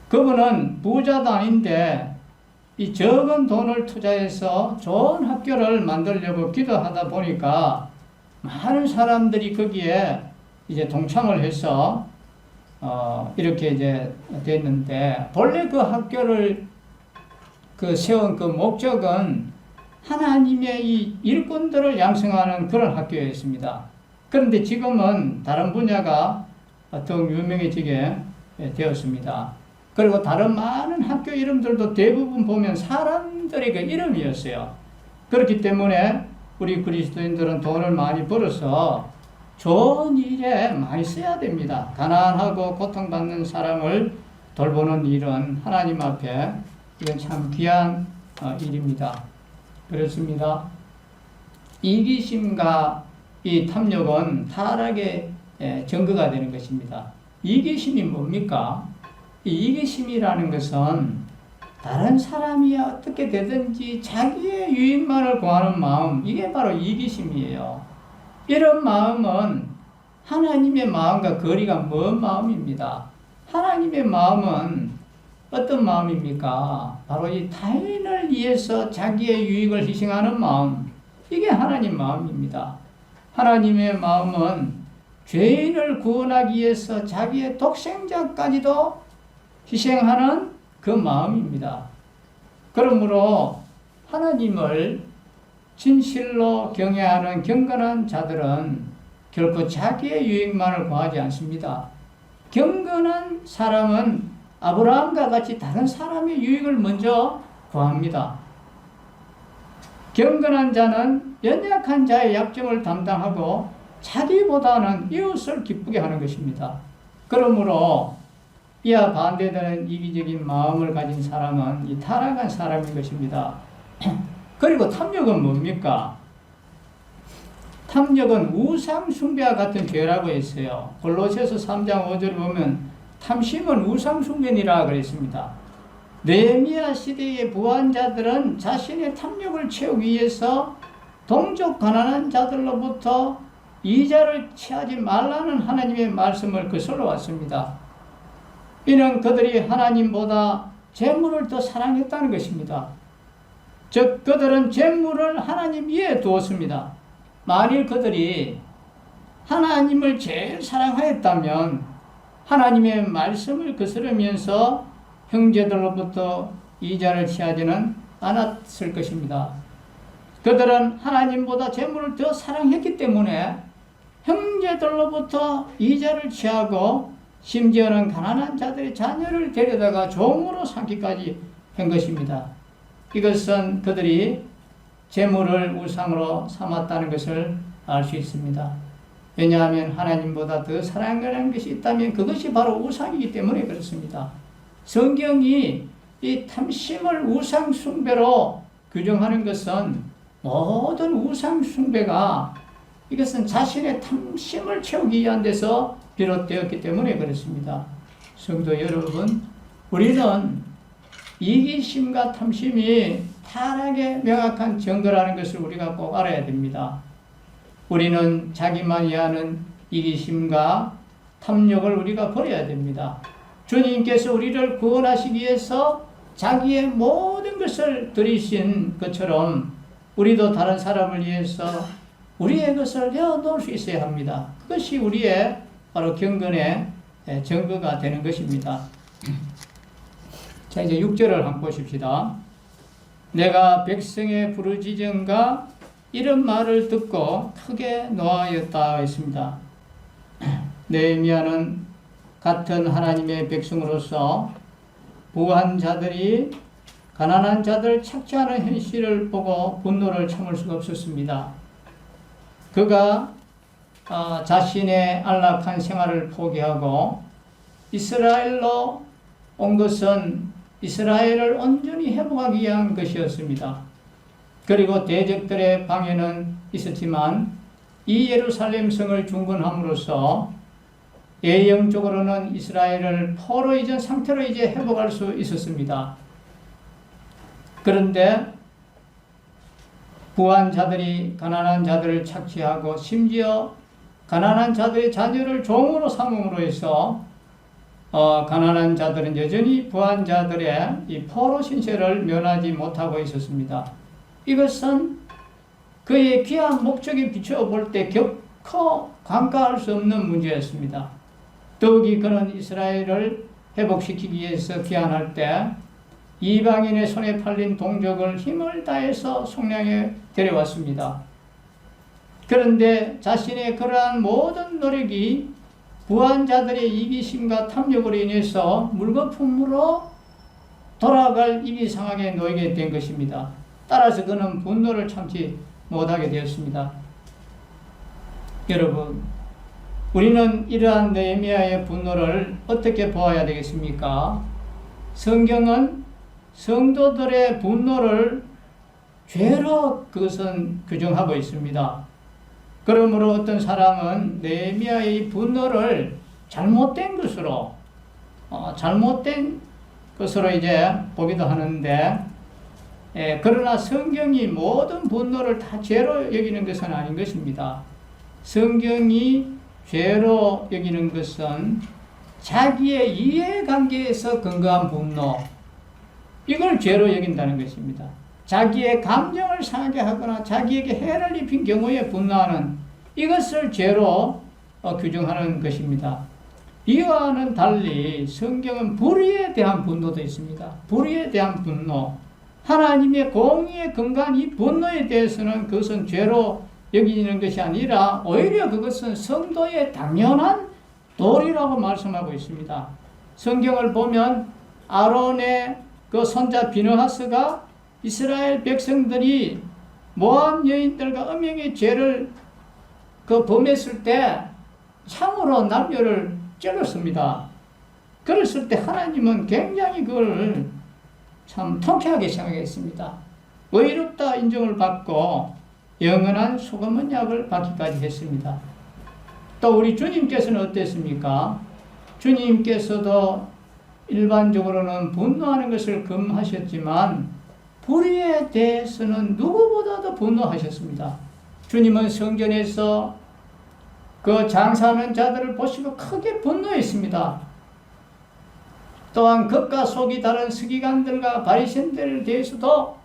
그분은 부자도 아닌데 이 적은 돈을 투자해서 좋은 학교를 만들려고 기도하다 보니까 많은 사람들이 거기에 이제 동참을 해서 이렇게 이제 됐는데, 본래 그 학교를 세운 그 목적은 하나님의 이 일꾼들을 양성하는 그런 학교였습니다. 그런데 지금은 다른 분야가 더욱 유명해지게 되었습니다. 그리고 다른 많은 학교 이름들도 대부분 보면 사람들의 그 이름이었어요. 그렇기 때문에 우리 그리스도인들은 돈을 많이 벌어서 좋은 일에 많이 써야 됩니다. 가난하고 고통받는 사람을 돌보는 일은 하나님 앞에 이건 참 귀한 일입니다. 그렇습니다. 이기심과 이 탐욕은 타락의 증거가 되는 것입니다. 이기심이 뭡니까? 이 이기심이라는 것은 다른 사람이 어떻게 되든지 자기의 유익만을 구하는 마음, 이게 바로 이기심이에요. 이런 마음은 하나님의 마음과 거리가 먼 마음입니다. 하나님의 마음은 어떤 마음입니까? 바로 이 타인을 위해서 자기의 유익을 희생하는 마음, 이게 하나님 마음입니다. 하나님의 마음은 죄인을 구원하기 위해서 자기의 독생자까지도 희생하는 그 마음입니다. 그러므로 하나님을 진실로 경외하는 경건한 자들은 결코 자기의 유익만을 구하지 않습니다. 경건한 사람은 아브라함과 같이 다른 사람의 유익을 먼저 구합니다. 경건한 자는 연약한 자의 약점을 담당하고 자기보다는 이웃을 기쁘게 하는 것입니다. 그러므로 이와 반대되는 이기적인 마음을 가진 사람은 이 타락한 사람인 것입니다. 그리고 탐욕은 뭡니까? 탐욕은 우상 숭배와 같은 죄라고 했어요. 골로새서 3장 5절을 보면 탐심은 우상 숭배니라 그랬습니다. 느헤미야 시대의 부한자들은 자신의 탐욕을 채우기 위해서 동족 가난한 자들로부터 이자를 취하지 말라는 하나님의 말씀을 거슬러 왔습니다. 이는 그들이 하나님보다 재물을 더 사랑했다는 것입니다. 즉 그들은 재물을 하나님 위에 두었습니다. 만일 그들이 하나님을 제일 사랑하였다면 하나님의 말씀을 거스르면서 형제들로부터 이자를 취하지는 않았을 것입니다. 그들은 하나님보다 재물을 더 사랑했기 때문에 형제들로부터 이자를 취하고 심지어는 가난한 자들의 자녀를 데려다가 종으로 삼기까지 한 것입니다. 이것은 그들이 재물을 우상으로 삼았다는 것을 알 수 있습니다. 왜냐하면 하나님보다 더 사랑하는 것이 있다면 그것이 바로 우상이기 때문에 그렇습니다. 성경이 이 탐심을 우상 숭배로 규정하는 것은 모든 우상 숭배가 이것은 자신의 탐심을 채우기 위한 데서 비롯되었기 때문에 그렇습니다. 성도 여러분, 우리는 이기심과 탐심이 타락의 명확한 증거라는 것을 우리가 꼭 알아야 됩니다. 우리는 자기만 이해하는 이기심과 탐욕을 우리가 버려야 됩니다. 주님께서 우리를 구원하시기 위해서 자기의 모든 것을 들이신 것처럼 우리도 다른 사람을 위해서 우리의 것을 내어놓을 수 있어야 합니다. 그것이 우리의 바로 경건의 증거가 되는 것입니다. 자, 이제 6절을 한번 보십시다. 내가 백성의 부르짖음과 이런 말을 듣고 크게 노하였다 했습니다. 느헤미야는 같은 하나님의 백성으로서 부한 자들이 가난한 자들 착취하는 현실을 보고 분노를 참을 수가 없었습니다. 그가 자신의 안락한 생활을 포기하고 이스라엘로 온 것은 이스라엘을 온전히 회복하기 위한 것이었습니다. 그리고 대적들의 방해는 있었지만 이 예루살렘 성을 중건함으로써 예형적으로는 이스라엘을 포로 이전 상태로 이제 회복할 수 있었습니다. 그런데 부한 자들이 가난한 자들을 착취하고 심지어 가난한 자들의 자녀를 종으로 삼음으로 해서 가난한 자들은 여전히 부한 자들의 이 포로 신세를 면하지 못하고 있었습니다. 이것은 그의 귀한 목적에 비추어 볼 때 결코 간과할 수 없는 문제였습니다. 더욱이 그는 이스라엘을 회복시키기 위해서 귀환할 때 이방인의 손에 팔린 동족을 힘을 다해서 속량해 데려왔습니다. 그런데 자신의 그러한 모든 노력이 부한 자들의 이기심과 탐욕으로 인해서 물거품으로 돌아갈 이기 상황에 놓이게 된 것입니다. 따라서 그는 분노를 참지 못하게 되었습니다. 여러분, 우리는 이러한 느헤미야의 분노를 어떻게 보아야 되겠습니까? 성경은 성도들의 분노를 죄로 그것은 규정하고 있습니다. 그러므로 어떤 사람은 느헤미야의 분노를 잘못된 것으로 이제 보기도 하는데, 그러나 성경이 모든 분노를 다 죄로 여기는 것은 아닌 것입니다. 성경이 죄로 여기는 것은 자기의 이해관계에서 근거한 분노, 이걸 죄로 여긴다는 것입니다. 자기의 감정을 상하게 하거나 자기에게 해를 입힌 경우에 분노하는 이것을 죄로 규정하는 것입니다. 이와는 달리 성경은 불의에 대한 분노도 있습니다. 불의에 대한 분노, 하나님의 공의에 근거한 이 분노에 대해서는 그것은 죄로 여기는 것이 아니라 오히려 그것은 성도의 당연한 도리라고 말씀하고 있습니다. 성경을 보면 아론의 그 손자 비느하스가 이스라엘 백성들이 모압 여인들과 음행의 죄를 범했을 때 창으로 남녀를 찔렀습니다. 그랬을 때 하나님은 굉장히 그걸 참 통쾌하게 생각했습니다. 의롭다 인정을 받고 영원한 소금 언약을 받기까지 했습니다. 또 우리 주님께서는 어땠습니까? 주님께서도 일반적으로는 분노하는 것을 금하셨지만 불의에 대해서는 누구보다도 분노하셨습니다. 주님은 성전에서 그 장사하는 자들을 보시고 크게 분노했습니다. 또한 겉과 속이 다른 서기관들과 바리새인들에 대해서도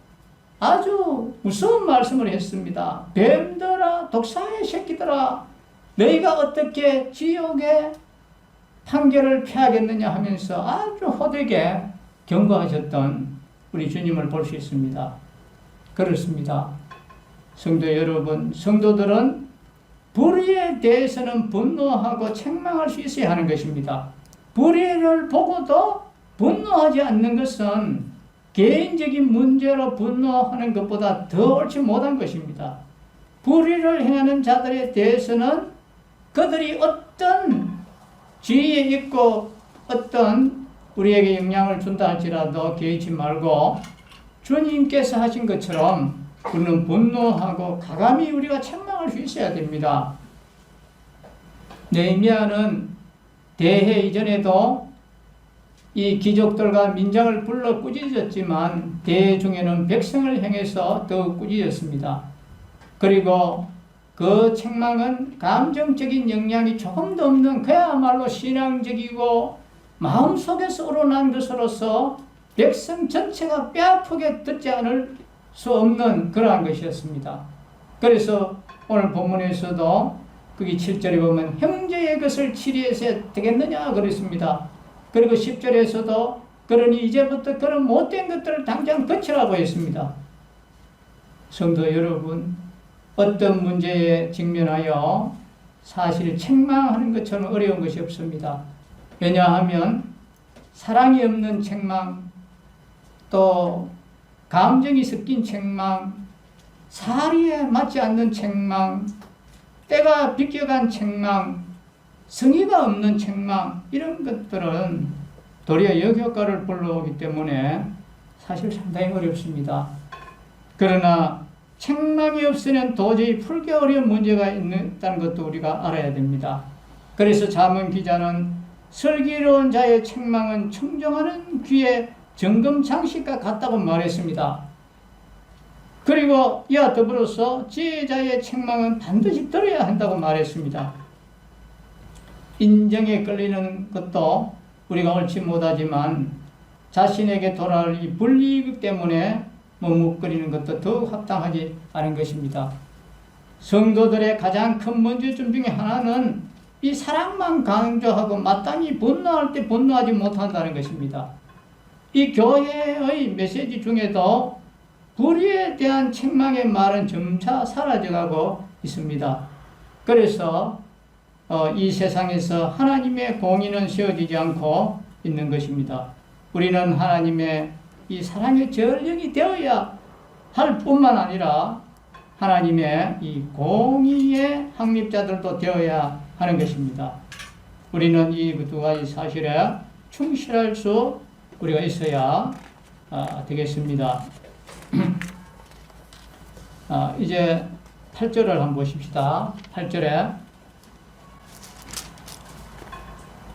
아주 무서운 말씀을 했습니다. 뱀들아, 독사의 새끼들아, 너희가 어떻게 지옥의 판결을 피하겠느냐 하면서 아주 호되게 경고하셨던 우리 주님을 볼 수 있습니다. 그렇습니다. 성도 여러분, 성도들은 불의에 대해서는 분노하고 책망할 수 있어야 하는 것입니다. 불의를 보고도 분노하지 않는 것은 개인적인 문제로 분노하는 것보다 더 옳지 못한 것입니다. 불의를 행하는 자들에 대해서는 그들이 어떤 지위에 있고 어떤 우리에게 영향을 준다 할지라도 개의치 말고 주님께서 하신 것처럼 우리는 분노하고 과감히 우리가 책망할 수 있어야 됩니다. 느헤미야는 대해 이전에도 이 귀족들과 민장을 불러 꾸짖었지만 대해 중에는 백성을 향해서 더욱 꾸짖었습니다. 그리고 그 책망은 감정적인 영향이 조금도 없는 그야말로 신앙적이고 마음속에서 우러난 것으로서 백성 전체가 뼈아프게 듣지 않을 수 없는 그러한 것이었습니다. 그래서 오늘 본문에서도 거기 7절에 보면 형제의 것을 치리해서 되겠느냐 그랬습니다. 그리고 10절에서도 그러니 이제부터 그런 못된 것들을 당장 거치라고 했습니다. 성도 여러분, 어떤 문제에 직면하여 사실 책망하는 것처럼 어려운 것이 없습니다. 왜냐하면 사랑이 없는 책망, 또 감정이 섞인 책망, 사리에 맞지 않는 책망, 때가 비껴간 책망, 성의가 없는 책망, 이런 것들은 도리어 역효과를 불러오기 때문에 사실 상당히 어렵습니다. 그러나 책망이 없으면 도저히 풀기 어려운 문제가 있다는 것도 우리가 알아야 됩니다. 그래서 잠언 기자는 슬기로운 자의 책망은 청정하는 귀의 정금 장식과 같다고 말했습니다. 그리고 이와 더불어서 지혜자의 책망은 반드시 들어야 한다고 말했습니다. 인정에 끌리는 것도 우리가 옳지 못하지만 자신에게 돌아올 이 불이익 때문에 머뭇거리는 것도 더욱 합당하지 않은 것입니다. 성도들의 가장 큰 문제점 중에 하나는 이 사랑만 강조하고 마땅히 분노할 때 분노하지 못한다는 것입니다. 이 교회의 메시지 중에도 불의에 대한 책망의 말은 점차 사라져가고 있습니다. 그래서 이 세상에서 하나님의 공의는 세워지지 않고 있는 것입니다. 우리는 하나님의 이 사랑의 전력이 되어야 할 뿐만 아니라 하나님의 이 공의의 확립자들도 되어야 하는 것입니다. 우리는 이 두 가지 사실에 충실할 수 우리가 있어야 되겠습니다. 이제 8절을 한번 보십시다. 8절에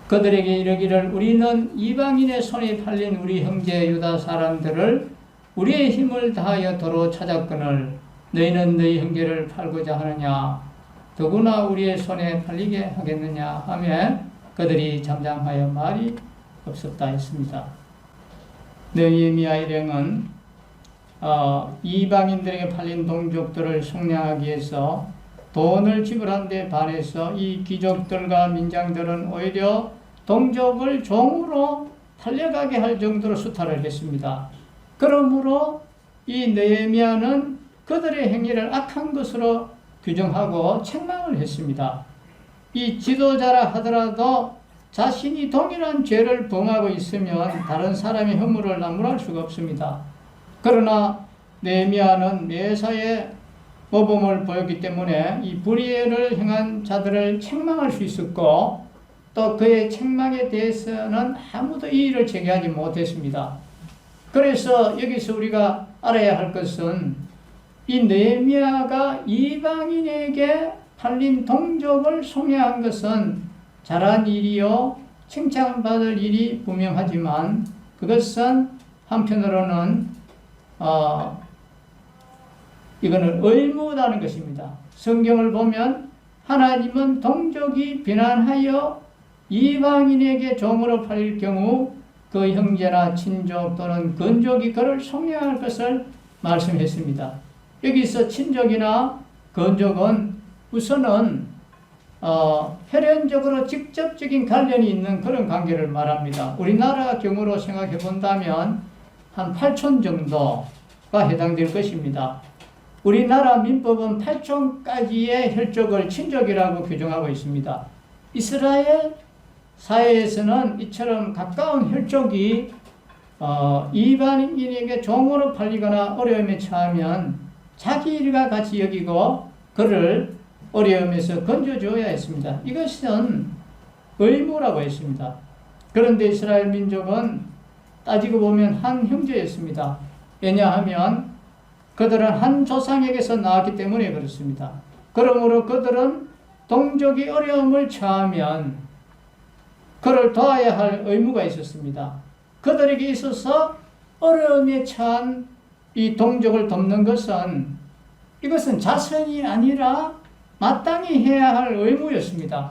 그들에게 이르기를 우리는 이방인의 손에 팔린 우리 형제 유다 사람들을 우리의 힘을 다하여 도로 찾았거늘 너희는 너희 형제를 팔고자 하느냐 더구나 우리의 손에 팔리게 하겠느냐 하며 그들이 잠잠하여 말이 없었다 했습니다. 느헤미야 일행은 이방인들에게 팔린 동족들을 속량하기 위해서 돈을 지불한 데 반해서 이 귀족들과 민장들은 오히려 동족을 종으로 팔려가게 할 정도로 수탈을 했습니다. 그러므로 이 느헤미야는 그들의 행위를 악한 것으로 규정하고 책망을 했습니다. 이 지도자라 하더라도 자신이 동일한 죄를 범하고 있으면 다른 사람의 허물을 나무랄 수가 없습니다. 그러나 느헤미야는 매사에 모범을 보였기 때문에 이 불의를 행한 자들을 책망할 수 있었고 또 그의 책망에 대해서는 아무도 이의를 제기하지 못했습니다. 그래서 여기서 우리가 알아야 할 것은 이 느헤미야가 이방인에게 팔린 동족을 속량한 것은 잘한 일이요 칭찬받을 일이 분명하지만 그것은 한편으로는 이거는 의무라는 것입니다. 성경을 보면 하나님은 동족이 비난하여 이방인에게 종으로 팔릴 경우 그 형제나 친족 또는 건족이 그를 속량할 것을 말씀했습니다. 여기서 친족이나 건족은 우선은 혈연적으로 직접적인 관련이 있는 그런 관계를 말합니다. 우리나라 경우로 생각해 본다면 한 8촌 정도가 해당될 것입니다. 우리나라 민법은 8촌까지의 혈족을 친족이라고 규정하고 있습니다. 이스라엘 사회에서는 이처럼 가까운 혈족이 이방인에게 종으로 팔리거나 어려움에 처하면 자기 일과 같이 여기고 그를 어려움에서 건져줘야 했습니다. 이것은 의무라고 했습니다. 그런데 이스라엘 민족은 따지고 보면 한 형제였습니다. 왜냐하면 그들은 한 조상에게서 나왔기 때문에 그렇습니다. 그러므로 그들은 동족이 어려움을 처하면 그를 도와야 할 의무가 있었습니다. 그들에게 있어서 어려움에 처한 이 동족을 돕는 것은 이것은 자선이 아니라 마땅히 해야 할 의무였습니다.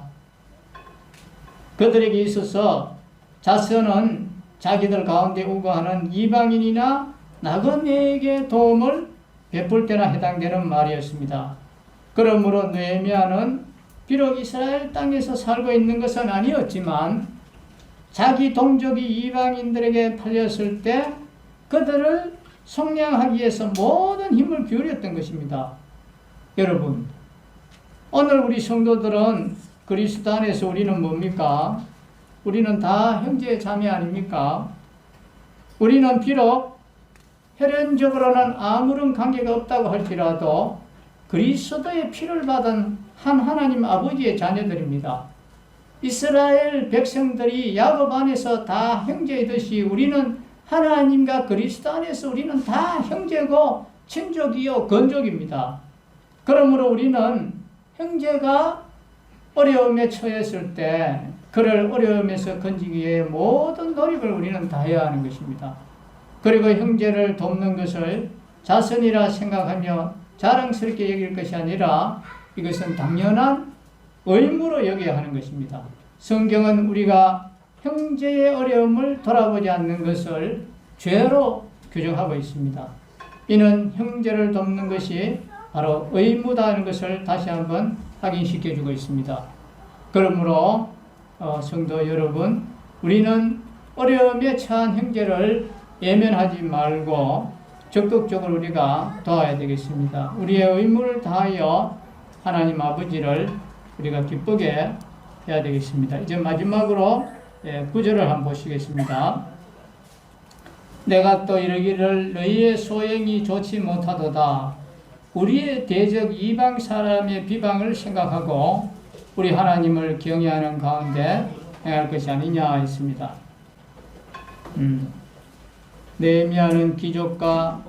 그들에게 있어서 자선은 자기들 가운데 우거하는 이방인이나 나그네에게 도움을 베풀 때나 해당되는 말이었습니다. 그러므로 느헤미야는 비록 이스라엘 땅에서 살고 있는 것은 아니었지만 자기 동족이 이방인들에게 팔렸을 때 그들을 속량하기 위해서 모든 힘을 기울였던 것입니다. 여러분, 오늘 우리 성도들은 그리스도 안에서 우리는 뭡니까? 우리는 다 형제 자매 아닙니까? 우리는 비록 혈연적으로는 아무런 관계가 없다고 할지라도 그리스도의 피를 받은 한 하나님 아버지의 자녀들입니다. 이스라엘 백성들이 야곱 안에서 다 형제이듯이 우리는 하나님과 그리스도 안에서 우리는 다 형제고 친족이요 건족입니다. 그러므로 우리는 형제가 어려움에 처했을 때 그를 어려움에서 건지기 위해 모든 노력을 우리는 다해야 하는 것입니다. 그리고 형제를 돕는 것을 자선이라 생각하며 자랑스럽게 여길 것이 아니라 이것은 당연한 의무로 여겨야 하는 것입니다. 성경은 우리가 형제의 어려움을 돌아보지 않는 것을 죄로 규정하고 있습니다. 이는 형제를 돕는 것이 바로 의무다는 것을 다시 한번 확인시켜주고 있습니다. 그러므로 성도 여러분, 우리는 어려움에 처한 형제를 예면하지 말고 적극적으로 우리가 도와야 되겠습니다. 우리의 의무를 다하여 하나님 아버지를 우리가 기쁘게 해야 되겠습니다. 이제 마지막으로 9절을 한번 보시겠습니다. 내가 또 이르기를 너희의 소행이 좋지 못하도다. 우리의 대적 이방 사람의 비방을 생각하고 우리 하나님을 경외하는 가운데 행할 것이 아니냐 했습니다. 느헤미야는 귀족과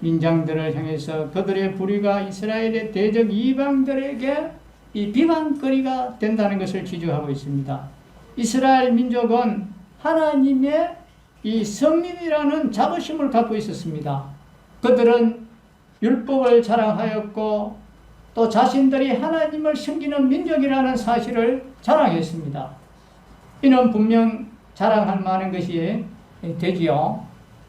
민장들을 향해서 그들의 불의가 이스라엘의 대적 이방들에게 이 비방거리가 된다는 것을 지적하고 있습니다. 이스라엘 민족은 하나님의 이 성민이라는 자부심을 갖고 있었습니다. 그들은 율법을 자랑하였고 또 자신들이 하나님을 섬기는 민족이라는 사실을 자랑했습니다. 이는 분명 자랑할 만한 것이 되지요.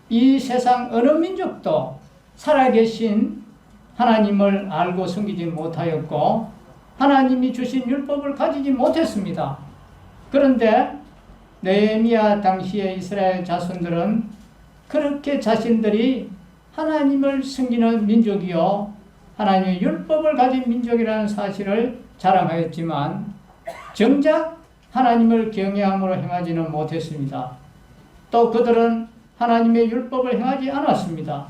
이 세상 어느 민족도 살아계신 하나님을 알고 섬기지 못하였고 하나님이 주신 율법을 가지지 못했습니다. 그런데 느헤미야 당시의 이스라엘 자손들은 그렇게 자신들이 하나님을 섬기는 민족이요 하나님의 율법을 가진 민족이라는 사실을 자랑하였지만 정작 하나님을 경외함으로 행하지는 못했습니다. 또 그들은 하나님의 율법을 행하지 않았습니다.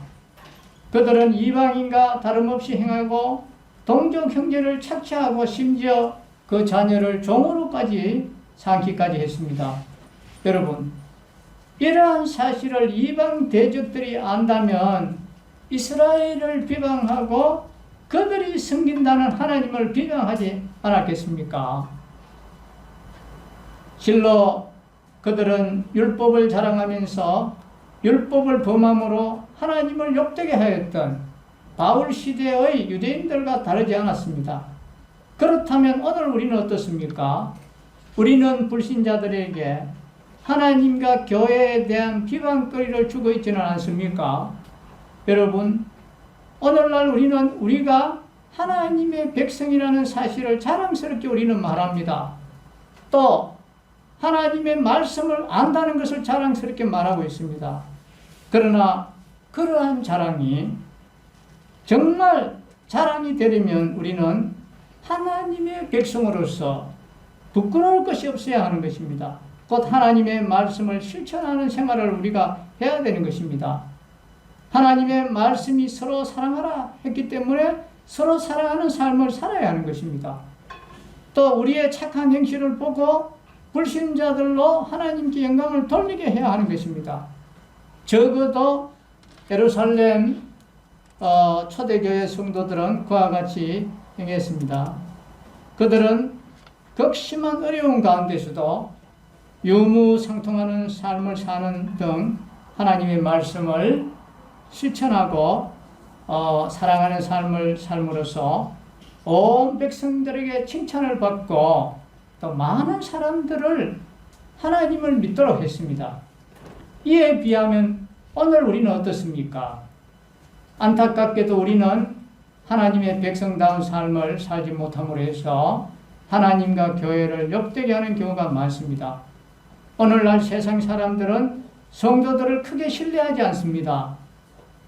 그들은 이방인과 다름없이 행하고 동족 형제를 착취하고 심지어 그 자녀를 종으로까지 삼기까지 했습니다. 여러분, 이러한 사실을 이방 대적들이 안다면 이스라엘을 비방하고 그들이 섬긴다는 하나님을 비방하지 않았겠습니까? 실로 그들은 율법을 자랑하면서 율법을 범함으로 하나님을 욕되게 하였던 바울 시대의 유대인들과 다르지 않았습니다. 그렇다면 오늘 우리는 어떻습니까? 우리는 불신자들에게 하나님과 교회에 대한 비방거리를 주고 있지는 않습니까? 여러분, 오늘날 우리가 하나님의 백성이라는 사실을 자랑스럽게 우리는 말합니다. 또 하나님의 말씀을 안다는 것을 자랑스럽게 말하고 있습니다. 그러나 그러한 자랑이 정말 자랑이 되려면 우리는 하나님의 백성으로서 부끄러울 것이 없어야 하는 것입니다. 곧 하나님의 말씀을 실천하는 생활을 우리가 해야 되는 것입니다. 하나님의 말씀이 서로 사랑하라 했기 때문에 서로 사랑하는 삶을 살아야 하는 것입니다. 또 우리의 착한 행실을 보고 불신자들로 하나님께 영광을 돌리게 해야 하는 것입니다. 적어도 예루살렘 초대교회 성도들은 그와 같이 행했습니다. 그들은 극심한 어려운 가운데서도 유무상통하는 삶을 사는 등 하나님의 말씀을 실천하고 사랑하는 삶을 삶으로써 온 백성들에게 칭찬을 받고 또 많은 사람들을 하나님을 믿도록 했습니다. 이에 비하면 오늘 우리는 어떻습니까? 안타깝게도 우리는 하나님의 백성다운 삶을 살지 못함으로 해서 하나님과 교회를 욕되게 하는 경우가 많습니다. 오늘날 세상 사람들은 성도들을 크게 신뢰하지 않습니다.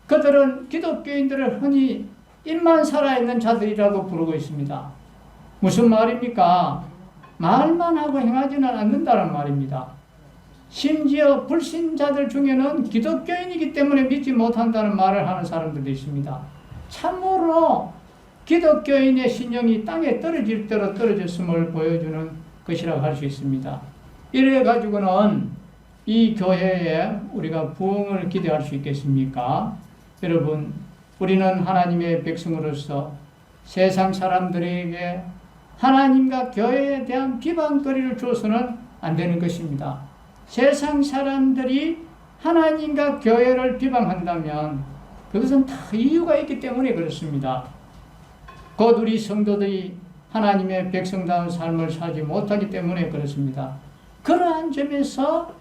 그들은 기독교인들을 흔히 입만 살아있는 자들이라고 부르고 있습니다. 무슨 말입니까? 말만 하고 행하지는 않는다는 말입니다. 심지어 불신자들 중에는 기독교인이기 때문에 믿지 못한다는 말을 하는 사람들도 있습니다. 참으로 기독교인의 신령이 땅에 떨어질 대로 떨어졌음을 보여주는 것이라고 할 수 있습니다. 이래 가지고는 이 교회에 우리가 부흥을 기대할 수 있겠습니까? 여러분, 우리는 하나님의 백성으로서 세상 사람들에게 하나님과 교회에 대한 비방거리를 줘서는 안 되는 것입니다. 세상 사람들이 하나님과 교회를 비방한다면 그것은 다 이유가 있기 때문에 그렇습니다. 곧 우리 성도들이 하나님의 백성다운 삶을 살지 못하기 때문에 그렇습니다. 그러한 점에서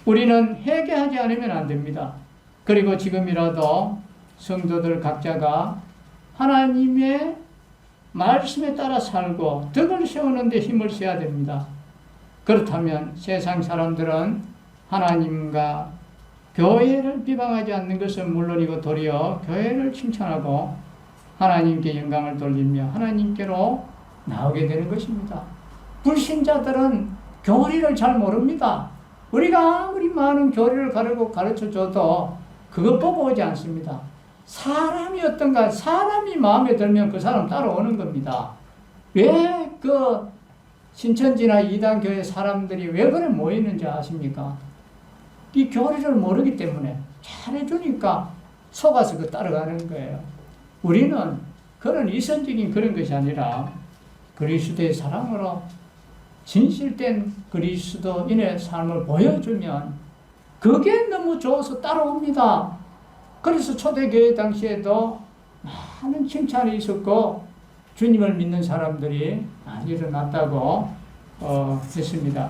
우리는 회개하지 않으면 안 됩니다. 그리고 지금이라도 성도들 각자가 하나님의 말씀에 따라 살고 덕을 세우는 데 힘을 써야 됩니다. 그렇다면 세상 사람들은 하나님과 교회를 비방하지 않는 것은 물론이고 도리어 교회를 칭찬하고 하나님께 영광을 돌리며 하나님께로 나오게 되는 것입니다. 불신자들은 교리를 잘 모릅니다. 우리가 아무리 많은 교리를 가르쳐줘도 그것 보고 오지 않습니다. 사람이 어떤가, 사람이 마음에 들면 그 사람 따라오는 겁니다. 왜 그 신천지나 이단교회 사람들이 왜 그래 모이는지 아십니까? 이 교리를 모르기 때문에 잘해주니까 속아서 그 따라가는 거예요. 우리는 그런 이선적인 그런 것이 아니라 그리스도의 사랑으로 진실된 그리스도인의 삶을 보여주면 그게 너무 좋아서 따라옵니다. 그래서 초대교회 당시에도 많은 칭찬이 있었고 주님을 믿는 사람들이 많이 일어났다고 했습니다.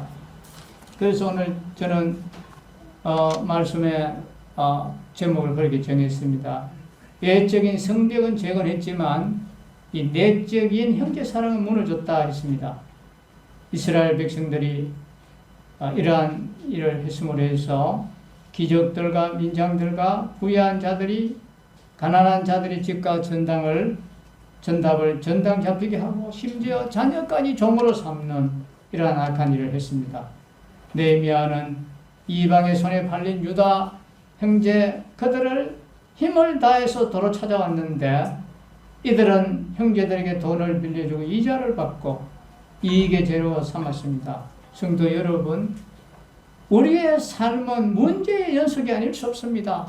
그래서 오늘 저는 말씀의 제목을 그렇게 정했습니다. 외적인 성벽은 재건했지만 이 내적인 형제사랑은 무너졌다 했습니다. 이스라엘 백성들이 이러한 일을 했음으로 해서 기적들과 민장들과 부유한 자들이 가난한 자들이 집과 전당을 전당 잡히게 하고 심지어 자녀까지 종으로 삼는 이러한 악한 일을 했습니다. 느헤미야는 이방의 손에 팔린 유다 형제 그들을 힘을 다해서 도로 찾아왔는데 이들은 형제들에게 돈을 빌려주고 이자를 받고 이익의 재료 삼았습니다. 성도 여러분, 우리의 삶은 문제의 연속이 아닐 수 없습니다.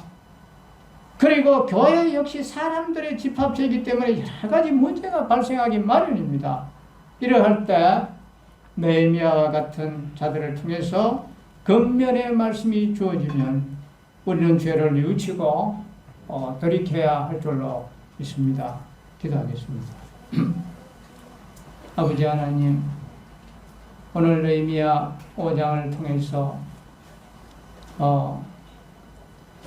그리고 교회 역시 사람들의 집합체이기 때문에 여러 가지 문제가 발생하기 마련입니다. 이러할 때 느헤미야와 같은 자들을 통해서 근면의 말씀이 주어지면 우리는 죄를 뉘우치고 돌이켜야 할 줄로 믿습니다. 기도하겠습니다. 아버지 하나님, 오늘 느헤미야 5장을 통해서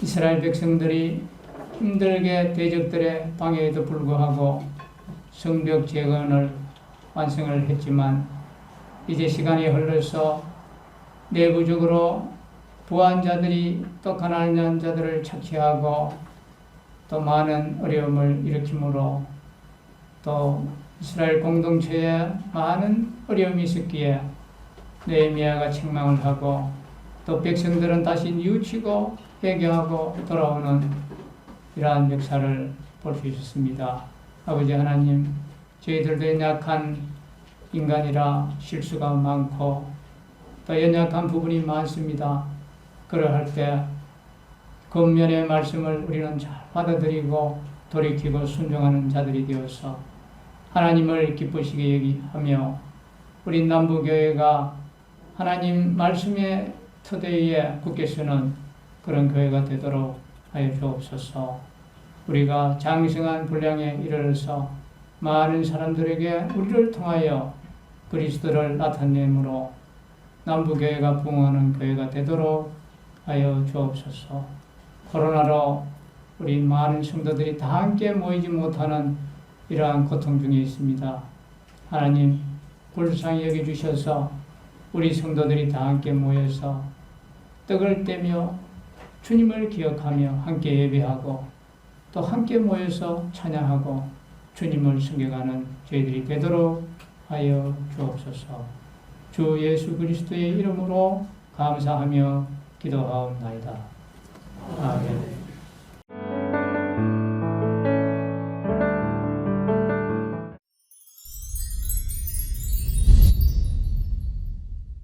이스라엘 백성들이 힘들게 대적들의 방해에도 불구하고 성벽 재건을 완성을 했지만 이제 시간이 흘러서 내부적으로 부한 자들이 또 가난한 자들을 착취하고 또 많은 어려움을 일으키므로 또 이스라엘 공동체에 많은 어려움이 있었기에 느헤미야가 책망을 하고 또 백성들은 다시 뉘우치고 회개하고 돌아오는 이러한 역사를 볼 수 있었습니다. 아버지 하나님, 저희들도 연약한 인간이라 실수가 많고 또 연약한 부분이 많습니다. 그러할 때 겉면의 말씀을 우리는 잘 받아들이고 돌이키고 순종하는 자들이 되어서 하나님을 기쁘시게 여기하며 우리 남부교회가 하나님 말씀의 터대 위에 굳게 서는 그런 교회가 되도록 하여 주옵소서. 우리가 장성한 분량에 이르러서 많은 사람들에게 우리를 통하여 그리스도를 나타내므로 남부교회가 부흥하는 교회가 되도록 하여 주옵소서. 코로나로 우리 많은 성도들이 다 함께 모이지 못하는 이러한 고통 중에 있습니다. 하나님 불쌍히 여겨주셔서 우리 성도들이 다 함께 모여서 떡을 떼며 주님을 기억하며 함께 예배하고 또 함께 모여서 찬양하고 주님을 섬겨가는 저희들이 되도록 하여 주옵소서. 주 예수 그리스도의 이름으로 감사하며 기도하옵나이다. 아멘.